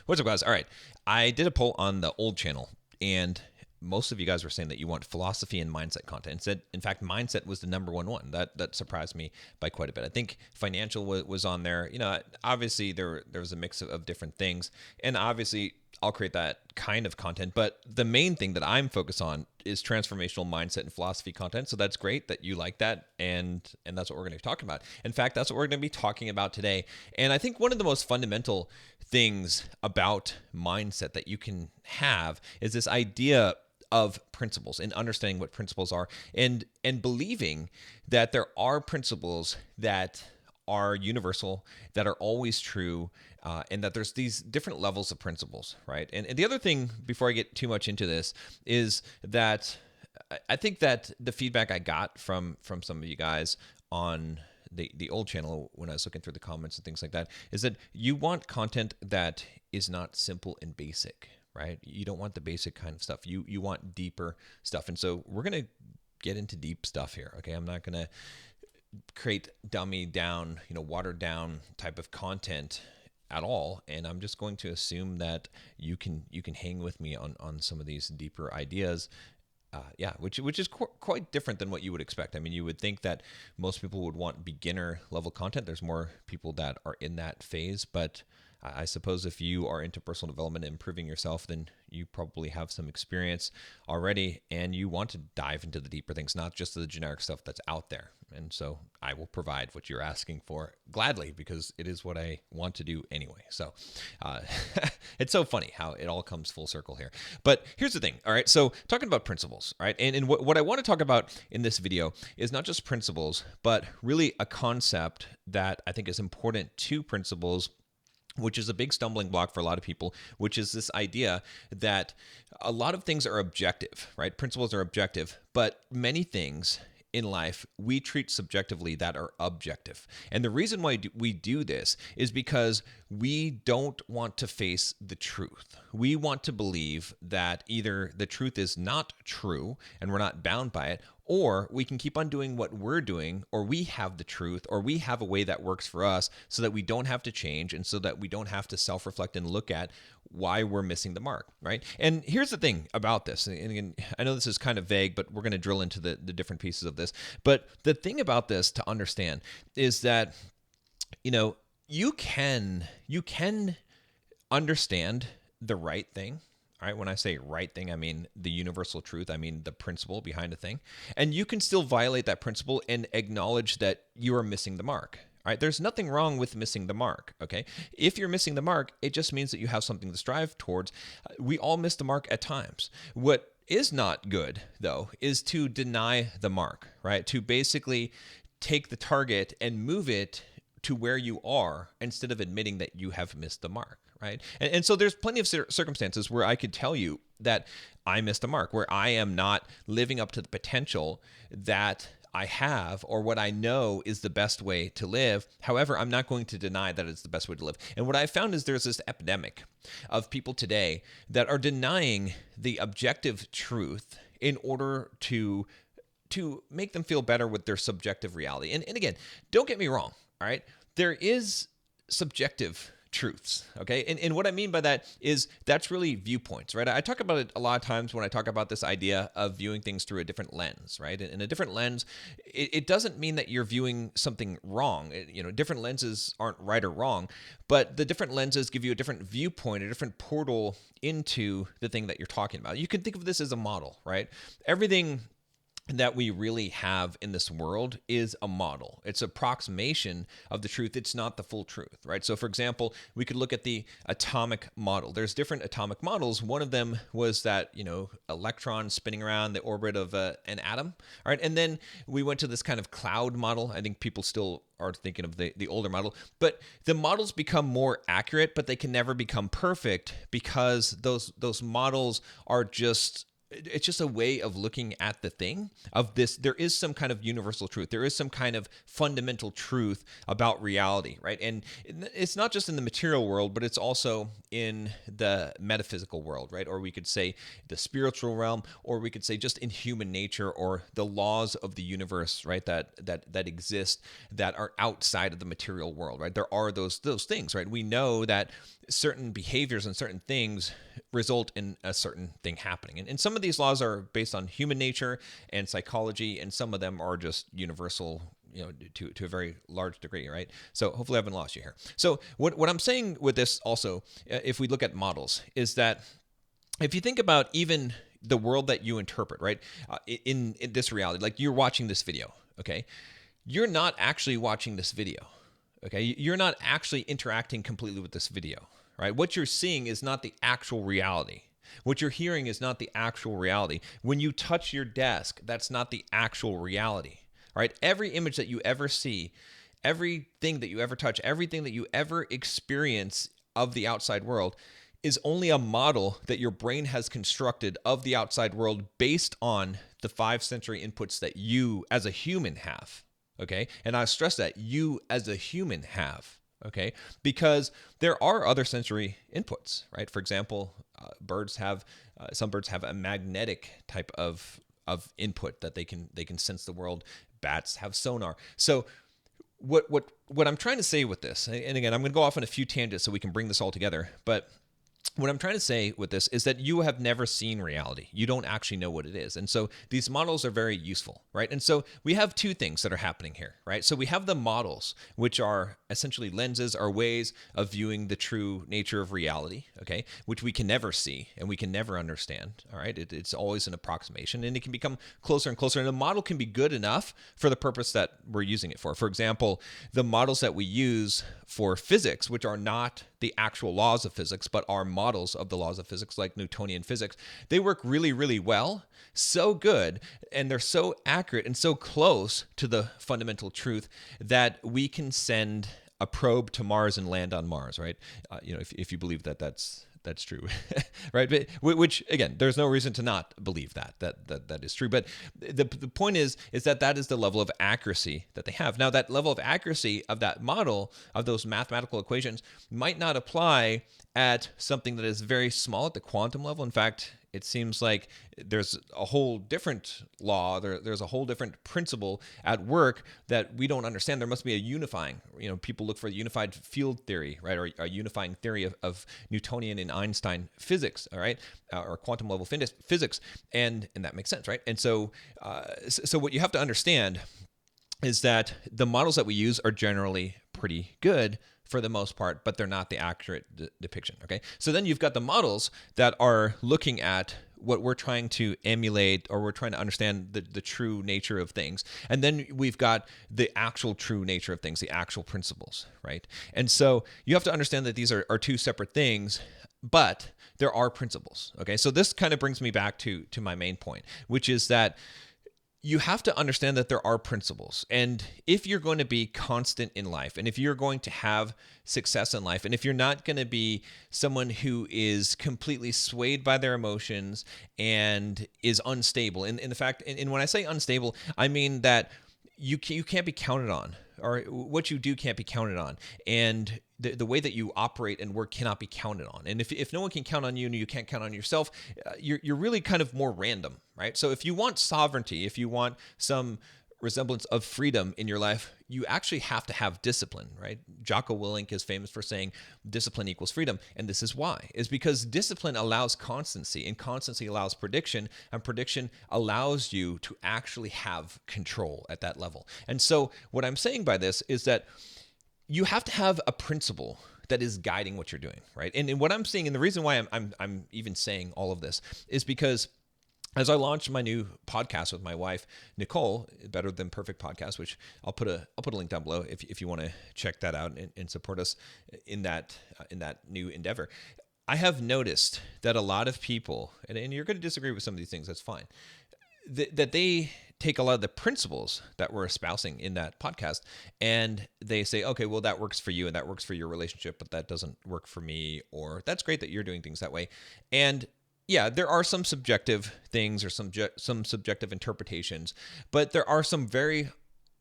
What's up, guys? All right. I did a poll on the old channel, and most of you guys were saying that you want philosophy and mindset content. And said, in fact, mindset was the number one. That surprised me by quite a bit. I think financial was on there. Obviously there was a mix of different things, and obviously I'll create that kind of content. But the main thing that I'm focused on is transformational mindset and philosophy content. So that's great that you like that, and that's what we're going to be talking about. In fact, that's what we're going to be talking about today. And I think one of the most fundamental things about mindset that you can have is this idea of principles and understanding what principles are, and believing that there are principles that are universal, that are always true, and that there's these different levels of principles, right? And the other thing, before I get too much into this, is that I think that the feedback I got from some of you guys on the old channel, when I was looking through the comments and things like that, is that you want content that is not simple and basic, right? You don't want the basic kind of stuff. You want deeper stuff. And so we're going to get into deep stuff here, okay? I'm not going to create dummy down, watered down type of content at all, and I'm just going to assume that you can hang with me on some of these deeper ideas. Which is quite different than what you would expect. I mean, you would think that most people would want beginner level content. There's more people that are in that phase, but I suppose if you are into personal development and improving yourself, then you probably have some experience already, and you want to dive into the deeper things, not just the generic stuff that's out there. And so I will provide what you're asking for gladly, because it is what I want to do anyway. So it's so funny how it all comes full circle here. But here's the thing. All right. So talking about principles, right? And what I want to talk about in this video is not just principles, but really a concept that I think is important to principles, which is a big stumbling block for a lot of people, which is this idea that a lot of things are objective, right? Principles are objective, but many things in life we treat subjectively that are objective. And the reason why we do this is because we don't want to face the truth. We want to believe that either the truth is not true and we're not bound by it, or we can keep on doing what we're doing, or we have the truth, or we have a way that works for us, so that we don't have to change, and so that we don't have to self-reflect and look at why we're missing the mark, right? And here's the thing about this, and again, I know this is kind of vague, but we're going to drill into the different pieces of this. But the thing about this to understand is that, you can understand the right thing. All right, when I say right thing, I mean the universal truth. I mean the principle behind a thing. And you can still violate that principle and acknowledge that you are missing the mark. All right, there's nothing wrong with missing the mark, okay? If you're missing the mark, it just means that you have something to strive towards. We all miss the mark at times. What is not good, though, is to deny the mark, right? To basically take the target and move it to where you are instead of admitting that you have missed the mark, right? And so there's plenty of circumstances where I could tell you that I missed the mark, where I am not living up to the potential that I have, or what I know is the best way to live. However, I'm not going to deny that it's the best way to live. And what I found is there's this epidemic of people today that are denying the objective truth in order to make them feel better with their subjective reality. And again, don't get me wrong, all right? There is subjective truths, okay? And what I mean by that is that's really viewpoints, right? I talk about it a lot of times when I talk about this idea of viewing things through a different lens, right? And a different lens, it doesn't mean that you're viewing something wrong. Different lenses aren't right or wrong, but the different lenses give you a different viewpoint, a different portal into the thing that you're talking about. You can think of this as a model, right? Everything that we really have in this world is a model. It's an approximation of the truth. It's not the full truth, right? So for example, we could look at the atomic model. There's different atomic models. One of them was that, electron spinning around the orbit of an atom, all right? And then we went to this kind of cloud model. I think people still are thinking of the older model, but the models become more accurate, but they can never become perfect because those models are just it's just a way of looking at the thing of this. There is some kind of universal truth. There is some kind of fundamental truth about reality, right? And it's not just in the material world, but it's also in the metaphysical world, right? Or we could say the spiritual realm, or we could say just in human nature, or the laws of the universe, right? That exist, that are outside of the material world, right? There are those things, right? We know that certain behaviors and certain things result in a certain thing happening. And some of these laws are based on human nature and psychology, and some of them are just universal, to a very large degree, right? So hopefully I haven't lost you here. So what I'm saying with this also, if we look at models, is that if you think about even the world that you interpret, right, in this reality, like you're watching this video, okay? You're not actually watching this video, okay? You're not actually interacting completely with this video, right? What you're seeing is not the actual reality. What you're hearing is not the actual reality. When you touch your desk, that's not the actual reality, right? Every image that you ever see, everything that you ever touch, everything that you ever experience of the outside world is only a model that your brain has constructed of the outside world based on the 5 sensory inputs that you as a human have, okay? And I stress that you as a human have, okay? Because there are other sensory inputs, right? For example, some birds have a magnetic type of input that they can sense the world. Bats have sonar. So what I'm trying to say with this, and again, I'm going to go off on a few tangents so we can bring this all together, but what I'm trying to say with this is that you have never seen reality. You don't actually know what it is. And so these models are very useful, right? And so we have two things that are happening here, right? So we have the models, which are essentially lenses or ways of viewing the true nature of reality, okay, which we can never see and we can never understand, all right? It's always an approximation, and it can become closer and closer. And a model can be good enough for the purpose that we're using it for. For example, the models that we use for physics, which are not the actual laws of physics, but are models of the laws of physics, like Newtonian physics, they work really, really well, so good, and they're so accurate and so close to the fundamental truth that we can send a probe to Mars and land on Mars, right? If you believe that that's true, right? But, which again, there's no reason to not believe that is true. But the point is that is the level of accuracy that they have. Now, that level of accuracy of that model, of those mathematical equations, might not apply at something that is very small at the quantum level. In fact, it seems like there's a whole different law, there's a whole different principle at work that we don't understand. There must be a unifying, people look for the unified field theory, right? Or a unifying theory of Newtonian and Einstein physics, all right? Or quantum level physics. And that makes sense, right? And so what you have to understand is that the models that we use are generally pretty good for the most part, but they're not the accurate depiction, okay? So then you've got the models that are looking at what we're trying to emulate, or we're trying to understand the true nature of things. And then we've got the actual true nature of things, the actual principles, right? And so you have to understand that these are two separate things, but there are principles, okay? So this kind of brings me back to my main point, which is that you have to understand that there are principles. And if you're going to be constant in life, and if you're going to have success in life, and if you're not going to be someone who is completely swayed by their emotions and is unstable, and in fact, and when I say unstable, I mean that you can't be counted on, or what you do can't be counted on. And the way that you operate and work cannot be counted on. And if no one can count on you and you can't count on yourself, you're really kind of more random, right? So if you want sovereignty, if you want some resemblance of freedom in your life, you actually have to have discipline, right? Jocko Willink is famous for saying discipline equals freedom. And this is why, is because discipline allows constancy, and constancy allows prediction, and prediction allows you to actually have control at that level. And so what I'm saying by this is that you have to have a principle that is guiding what you're doing, right? And what I'm seeing, and the reason why I'm even saying all of this, is because as I launched my new podcast with my wife, Nicole, Better Than Perfect Podcast, which I'll put a link down below if you want to check that out and support us in that new endeavor. I have noticed that a lot of people, and you're going to disagree with some of these things, that's fine, that they take a lot of the principles that we're espousing in that podcast, and they say, okay, well, that works for you and that works for your relationship, but that doesn't work for me, or that's great that you're doing things that way. And yeah, there are some subjective things or some subjective interpretations, but there are some very,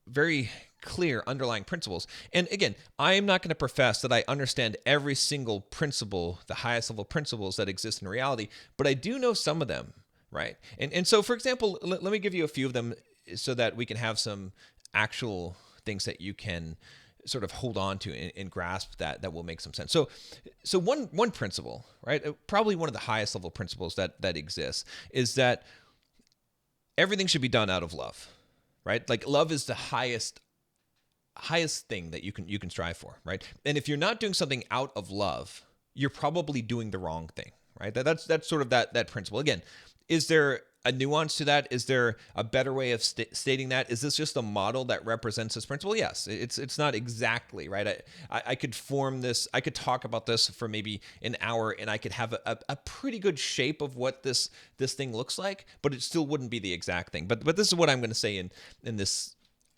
very clear underlying principles. And again, I am not going to profess that I understand every single principle, the highest level principles that exist in reality, but I do know some of them, right? And so, for example, let me give you a few of them so that we can have some actual things that you can sort of hold on to and grasp that will make some sense. So one principle, right? Probably one of the highest level principles that exists is that everything should be done out of love, right? Like love is the highest thing that you can strive for, right? And if you're not doing something out of love, you're probably doing the wrong thing, right? That's sort of that principle. Again, is there a nuance to that? Is there a better way of stating that? Is this just a model that represents this principle? Yes, it's not exactly, right? I could form this, I could talk about this for maybe an hour and I could have a pretty good shape of what this thing looks like, but it still wouldn't be the exact thing. But this is what I'm going to say in this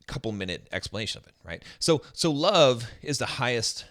couple minute explanation of it, right? So love is the highest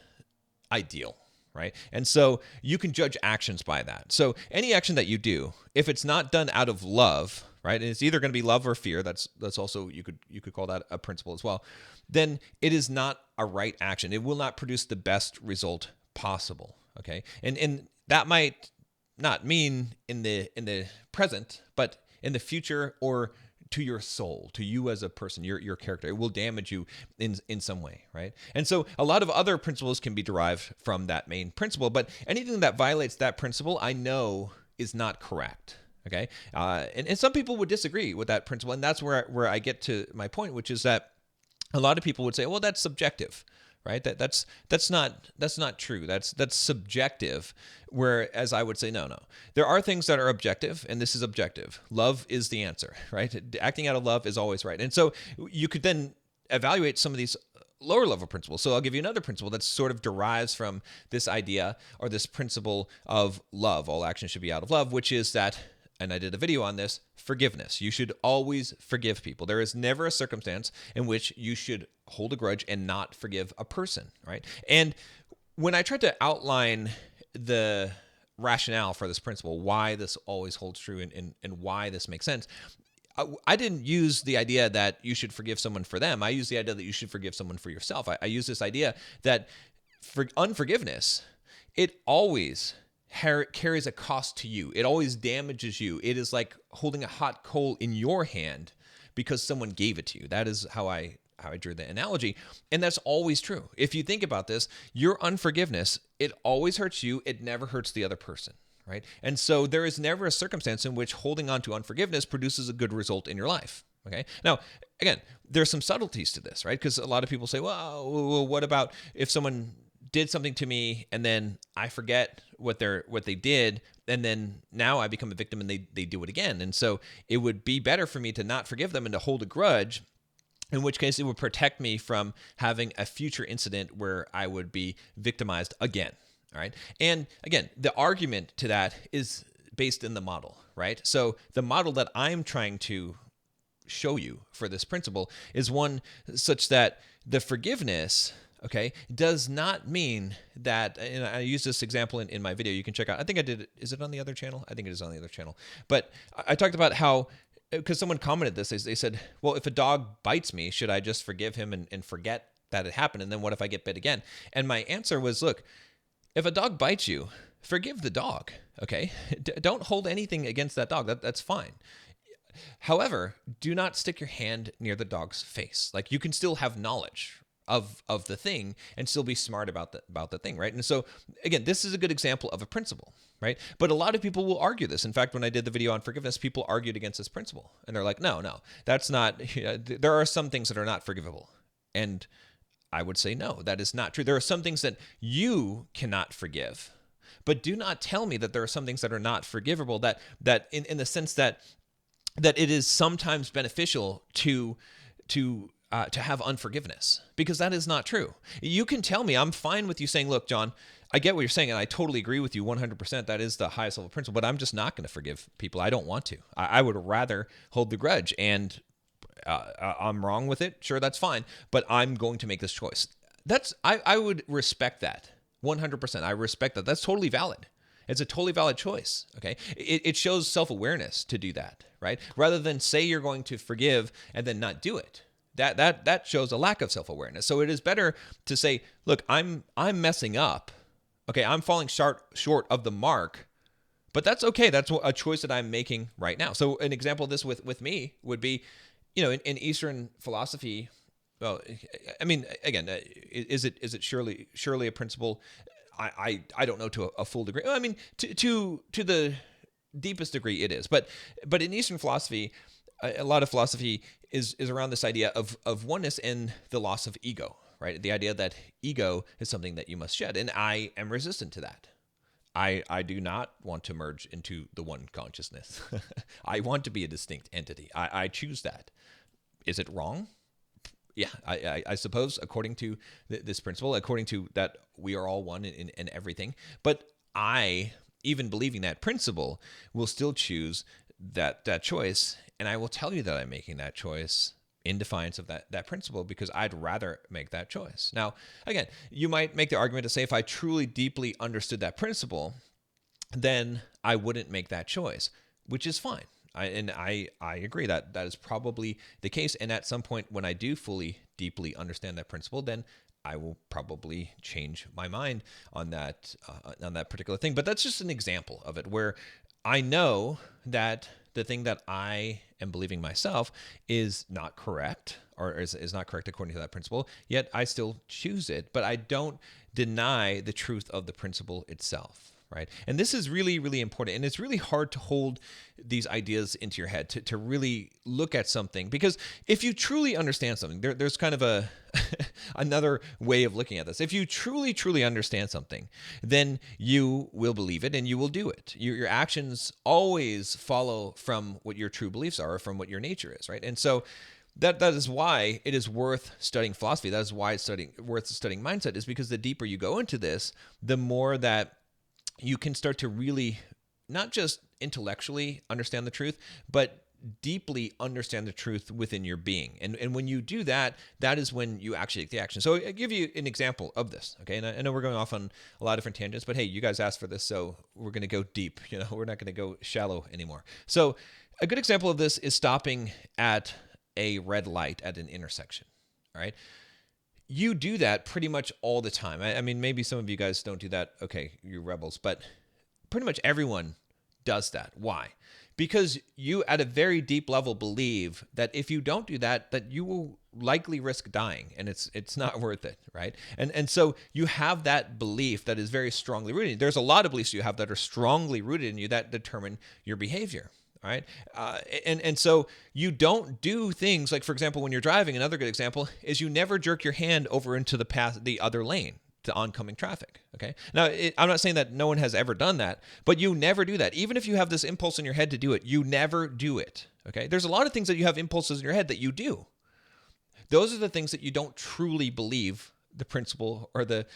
ideal, right? And so you can judge actions by that. So any action that you do, if it's not done out of love, right, and it's either going to be love or fear, that's also, you could call that a principle as well, then it is not a right action. It will not produce the best result possible, okay? And that might not mean in the present, but in the future or to your soul, to you as a person, your character. It will damage you in some way, right? And so a lot of other principles can be derived from that main principle, but anything that violates that principle, I know is not correct, okay? And some people would disagree with that principle, and that's where I get to my point, which is that a lot of people would say, well, that's subjective, right? That's not true. That's subjective. Whereas I would say, no. There are things that are objective, and this is objective. Love is the answer, right? Acting out of love is always right. And so you could then evaluate some of these lower level principles. So I'll give you another principle that sort of derives from this idea or this principle of love. All action should be out of love, which is that, and I did a video on this, forgiveness. You should always forgive people. There is never a circumstance in which you should hold a grudge and not forgive a person, right? And when I tried to outline the rationale for this principle, why this always holds true and why this makes sense, I didn't use the idea that you should forgive someone for them. I used the idea that you should forgive someone for yourself. I use this idea that for unforgiveness, it always carries a cost to you. It always damages you. It is like holding a hot coal in your hand because someone gave it to you. That is how I drew the analogy. And that's always true. If you think about this, your unforgiveness, it always hurts you. It never hurts the other person, right? And so there is never a circumstance in which holding on to unforgiveness produces a good result in your life. Okay. Now, again, there's some subtleties to this, right? Because a lot of people say, well, what about if someone did something to me and then I forget what they did, and then now I become a victim and they do it again. And so it would be better for me to not forgive them and to hold a grudge, in which case it would protect me from having a future incident where I would be victimized again. All right. And again, the argument to that is based in the model, right? So the model that I'm trying to show you for this principle is one such that the forgiveness, okay, does not mean that, and I use this example in my video, you can check out, I think I did it, is it on the other channel? I think it is on the other channel. But I talked about how, because someone commented this, they said, well, if a dog bites me, should I just forgive him and forget that it happened? And then what if I get bit again? And my answer was, look, if a dog bites you, forgive the dog, okay? Don't hold anything against that dog. That's fine. However, do not stick your hand near the dog's face. Like, you can still have knowledge of the thing and still be smart about the thing, right? And so again, this is a good example of a principle, right? But a lot of people will argue this. In fact, when I did the video on forgiveness, people argued against this principle, and they're like, no, that's not. There are some things that are not forgivable, and I would say no, that is not true. There are some things that you cannot forgive, but do not tell me that there are some things that are not forgivable. That in the sense that it is sometimes beneficial to have unforgiveness, because that is not true. You can tell me, I'm fine with you saying, look, John, I get what you're saying, and I totally agree with you 100%. That is the highest level principle, but I'm just not going to forgive people. I don't want to. I would rather hold the grudge, and I'm wrong with it. Sure, that's fine, but I'm going to make this choice. I would respect that 100%. I respect that. That's totally valid. It's a totally valid choice. Okay. It shows self-awareness to do that, right? Rather than say you're going to forgive and then not do it. That shows a lack of self-awareness. So it is better to say, look, I'm messing up. Okay, I'm falling short of the mark, but that's okay. That's a choice that I'm making right now. So an example of this with me would be, in Eastern philosophy. Well, I mean, again, is it surely a principle? I don't know to a full degree. I mean, to the deepest degree it is, but in Eastern philosophy, a lot of philosophy is around this idea of oneness and the loss of ego, right? The idea that ego is something that you must shed, and I am resistant to that. I do not want to merge into the one consciousness. I want to be a distinct entity. I choose that. Is it wrong? Yeah, I suppose according to this principle, according to that we are all one in everything. But I, even believing that principle, will still choose that choice. And I will tell you that I'm making that choice in defiance of that principle because I'd rather make that choice. Now, again, you might make the argument to say if I truly deeply understood that principle, then I wouldn't make that choice, which is fine. I agree that is probably the case. And at some point when I do fully, deeply understand that principle, then I will probably change my mind on that particular thing. But that's just an example of it where I know that the thing that I am believing myself is not correct or is not correct according to that principle, yet I still choose it, but I don't deny the truth of the principle itself. Right. And this is really, really important. And it's really hard to hold these ideas into your head, to really look at something. Because if you truly understand something, there's kind of another way of looking at this. If you truly, truly understand something, then you will believe it and you will do it. Your actions always follow from what your true beliefs are, or from what your nature is. Right. And so that is why it is worth studying philosophy. That is why it's worth studying mindset, is because the deeper you go into this, the more that you can start to really not just intellectually understand the truth, but deeply understand the truth within your being. And when you do that, that is when you actually take the action. So I'll give you an example of this. Okay. And I know we're going off on a lot of different tangents, but hey, you guys asked for this, so we're going to go deep. We're not going to go shallow anymore. So a good example of this is stopping at a red light at an intersection. All right. You do that pretty much all the time. I mean, maybe some of you guys don't do that. Okay, you're rebels, but pretty much everyone does that. Why? Because you, at a very deep level, believe that if you don't do that, that you will likely risk dying, and it's not worth it, right? And so you have that belief that is very strongly rooted. There's a lot of beliefs you have that are strongly rooted in you that determine your behavior. All right. And so you don't do things like, for example, when you're driving, another good example is you never jerk your hand over into the other lane to oncoming traffic. Okay. Now, I'm not saying that no one has ever done that, but you never do that. Even if you have this impulse in your head to do it, you never do it. Okay. There's a lot of things that you have impulses in your head that you do. Those are the things that you don't truly believe the principle or the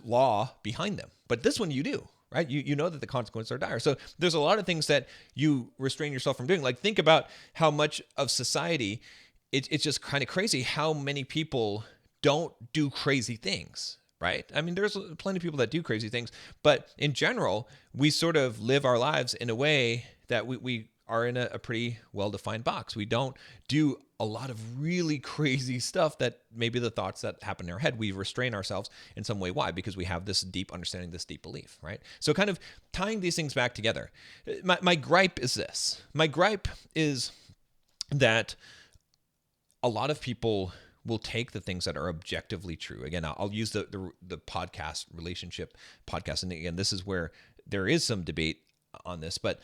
law behind them. But this one you do. Right? You know that the consequences are dire. So there's a lot of things that you restrain yourself from doing. Like, think about how much of society, it's just kind of crazy how many people don't do crazy things, right? I mean, there's plenty of people that do crazy things, but in general, we sort of live our lives in a way that we are in a pretty well-defined box. We don't do a lot of really crazy stuff that maybe the thoughts that happen in our head, we restrain ourselves in some way. Why? Because we have this deep understanding, this deep belief, right? So kind of tying these things back together. My gripe is this. My gripe is that a lot of people will take the things that are objectively true. Again, I'll use the podcast relationship podcast. And again, this is where there is some debate on this, but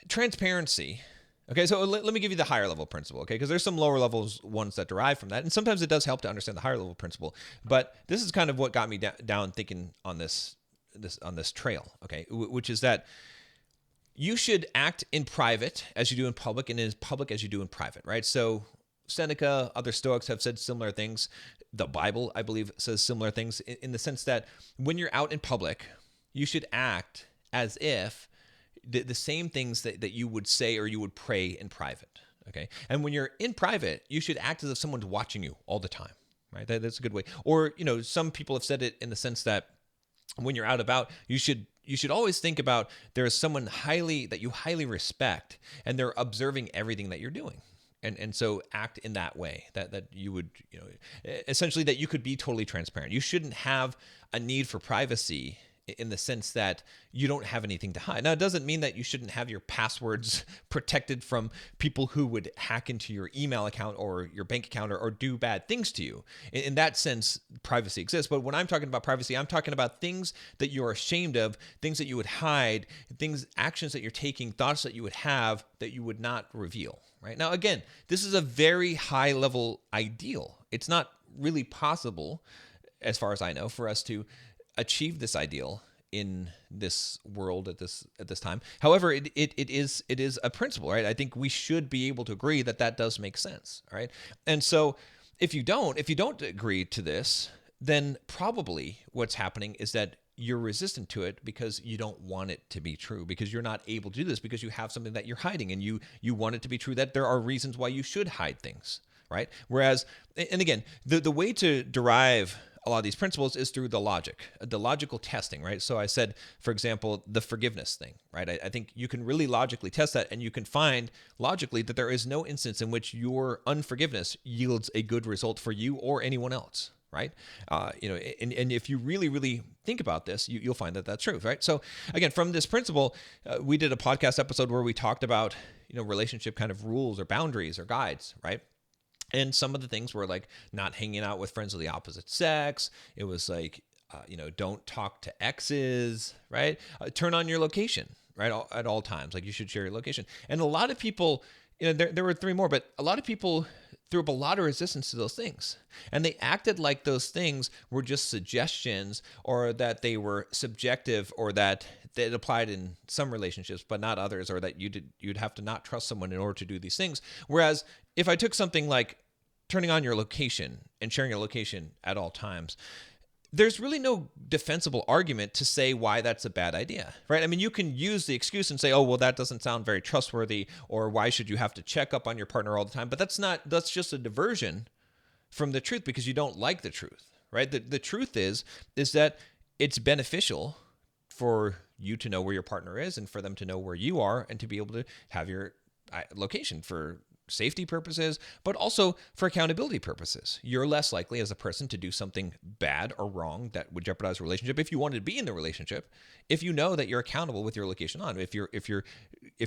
transparency. Okay, so let me give you the higher level principle, okay? Because there's some lower levels ones that derive from that, and sometimes it does help to understand the higher level principle. But this is kind of what got me down thinking on this trail, okay? Which is that you should act in private as you do in public, and in public as you do in private, right? So Seneca, other Stoics have said similar things. The Bible, I believe, says similar things in the sense that when you're out in public, you should act as if the same things that you would say or you would pray in private, okay? And when you're in private, you should act as if someone's watching you all the time, right? That's a good way. Or, some people have said it in the sense that when you're out about, you should you should always think about there is someone that you highly respect, and they're observing everything that you're doing. And so act in that way that you would, essentially that you could be totally transparent. You shouldn't have a need for privacy in the sense that you don't have anything to hide. Now, it doesn't mean that you shouldn't have your passwords protected from people who would hack into your email account or your bank account or do bad things to you. In that sense, privacy exists. But when I'm talking about privacy, I'm talking about things that you're ashamed of, things that you would hide, actions that you're taking, thoughts that you would have that you would not reveal. Right? Now, again, this is a very high level ideal. It's not really possible, as far as I know, for us to achieve this ideal in this world at this time. However, it is a principle, right? I think we should be able to agree that does make sense, right? And so if you don't agree to this, then probably what's happening is that you're resistant to it because you don't want it to be true, because you're not able to do this, because you have something that you're hiding, and you want it to be true, that there are reasons why you should hide things, right? Whereas, and again, the way to derive a lot of these principles is through the logical testing, right? So I said, for example, the forgiveness thing, right? I think you can really logically test that, and you can find logically that there is no instance in which your unforgiveness yields a good result for you or anyone else, right? And if you really, really think about this, you'll find that that's true, right? So again, from this principle, we did a podcast episode where we talked about, relationship kind of rules or boundaries or guides, right? And some of the things were like not hanging out with friends of the opposite sex. It was like, don't talk to exes, right? Turn on your location, right? At all times. Like, you should share your location. And a lot of people, there were 3 more, but a lot of people threw up a lot of resistance to those things. And they acted like those things were just suggestions, or that they were subjective, or that it applied in some relationships, but not others, or that you'd have to not trust someone in order to do these things. Whereas if I took something like turning on your location and sharing your location at all times, there's really no defensible argument to say why that's a bad idea, right? I mean, you can use the excuse and say, oh, well, that doesn't sound very trustworthy, or why should you have to check up on your partner all the time? But that's just a diversion from the truth, because you don't like the truth, right? The truth is that it's beneficial for you to know where your partner is, and for them to know where you are, and to be able to have your location for safety purposes, but also for accountability purposes. You're less likely as a person to do something bad or wrong that would jeopardize a relationship, if you wanted to be in the relationship, if you know that you're accountable with your location on, if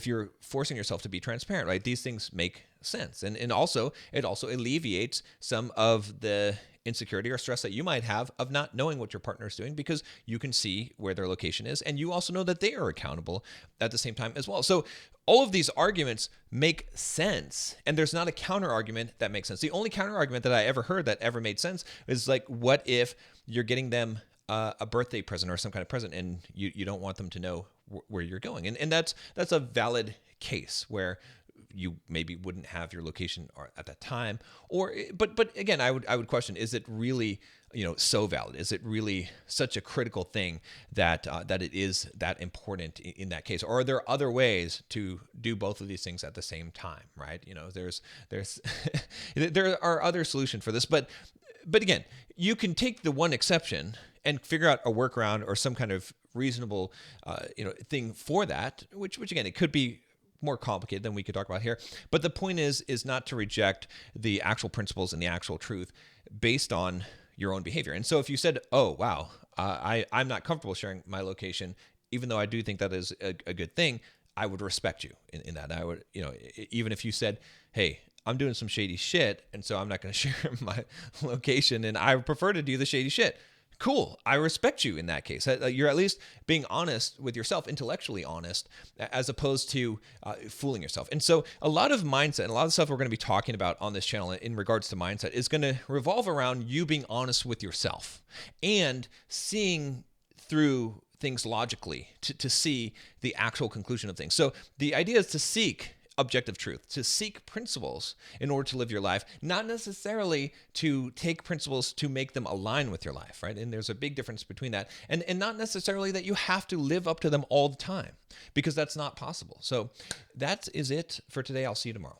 you're forcing yourself to be transparent, right? These things make sense. And also, it also alleviates some of the insecurity or stress that you might have of not knowing what your partner is doing, because you can see where their location is, and you also know that they are accountable at the same time as well. So all of these arguments make sense, and there's not a counter argument that makes sense. The only counter argument that I ever heard that ever made sense is like, what if you're getting them a birthday present or some kind of present, and you don't want them to know where you're going, and that's a valid case where you maybe wouldn't have your location at that time, but again, I would question: is it really so valid? Is it really such a critical thing that it is that important in that case? Or are there other ways to do both of these things at the same time? Right? There's there are other solutions for this, but again, you can take the one exception and figure out a workaround or some kind of reasonable thing for that, which again, it could be more complicated than we could talk about here. But the point is not to reject the actual principles and the actual truth based on your own behavior. And so if you said, oh, wow, I'm not comfortable sharing my location, even though I do think that is a good thing, I would respect you in that. I would, even if you said, hey, I'm doing some shady shit, and so I'm not going to share my location, and I prefer to do the shady shit. Cool. I respect you in that case. You're at least being honest with yourself, intellectually honest, as opposed to fooling yourself. And so a lot of mindset and a lot of stuff we're going to be talking about on this channel in regards to mindset is going to revolve around you being honest with yourself and seeing through things logically to see the actual conclusion of things. So the idea is to seek objective truth, to seek principles in order to live your life, not necessarily to take principles to make them align with your life, right? And there's a big difference between that, and not necessarily that you have to live up to them all the time, because that's not possible. So that is it for today. I'll see you tomorrow.